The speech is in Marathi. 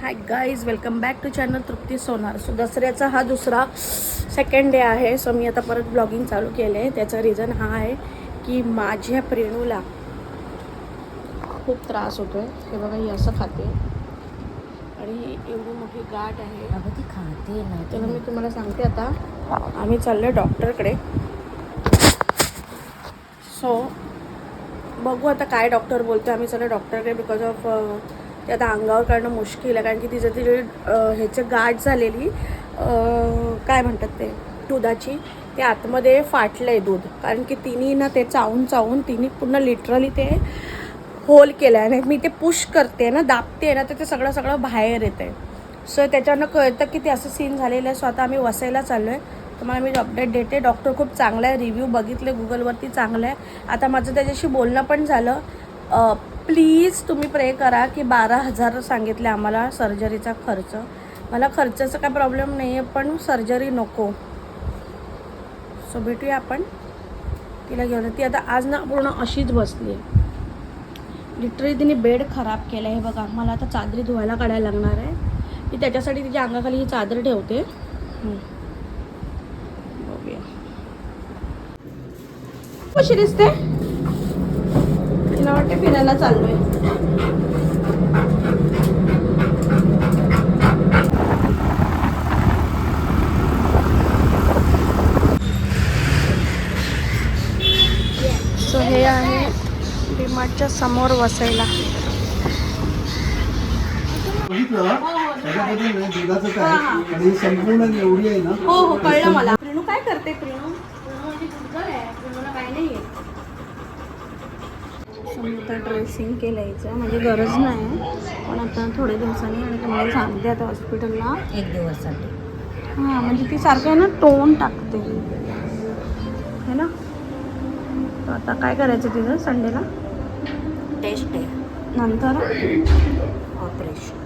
High guys, welcome back to channel Trupti Sonar. So दसऱ्याचा हा दुसरा सेकंड डे आहे. सो मी आता परत ब्लॉगिंग चालू केलं आहे. त्याचा रिझन हा आहे की माझ्या प्रेणूला खूप त्रास होतो आहे. हे बघा, ही असं खाते आणि एवढी मोठी गाठ आहे. अगं ती खाते ना. तर मी तुम्हाला सांगते, आता आम्ही चाललो आहे डॉक्टरकडे. सो बघू आता काय डॉक्टर बोलतो. आम्ही चाललो डॉक्टरकडे बिकॉज ऑफ ते आता अंगावर काढणं मुश्किल आहे, कारण की तिचं ह्याची गाठ झालेली, काय म्हणतात ते, दुधाची, ते आतमध्ये फाटलं आहे दूध. कारण की तिने ना ते चावून तिने पूर्ण लिटरली ते होल केलं आहे. आणि मी ते पुश करते ना, दाबते ना, तर ते सगळं बाहेर येतं आहे. सो त्याच्यावरनं कळतं की ते असं सीन झालेलं आहे. सो आता आम्ही वसईला चाललो आहे. तुम्हाला मी अपडेट देते. डॉक्टर खूप चांगला आहे, रिव्ह्यू बघितले गुगलवरती, चांगलं आहे. आता माझं त्याच्याशी बोलणं पण झालं. प्लीज तुम्ही प्रे करा की 12,000 सांगितले आम्हाला सर्जरीचा खर्च. मला खर्चाचा काय प्रॉब्लेम नाही आहे, पण सर्जरी नको. सो भेटूया आपण तिला घेऊन. ती आता आज ना पूर्ण अशीच बसली आहे. लिटरली तिने बेड खराब केलं आहे. बघा, मला आता चादरी धुवायला काढायला लागणार आहे. मी त्याच्यासाठी तिच्या अंगाखाली ही चादर ठेवते. बघूया कशी दिसते. तिला वाटते फिरायला चाललोय. सो हे आहे डीमार्टच्या समोर वसईला. हो हो, कळलं मला. प्रेणू काय करते? प्रेणू म्हणजे गुडगल आहे. प्रेणूला काय नाही आहे. आता ड्रेसिंग केलं यायचं, म्हणजे गरज नाही, पण आता थोड्या दिवसांनी. आणि तुम्हाला सांगते आता हॉस्पिटलला 1 दिवसासाठी. हां, म्हणजे ती सारखं आहे ना टोन टाकते है ना. तर आता काय करायचं तिथं संडेला टेस्ट आहे, नंतर ऑपरेशन.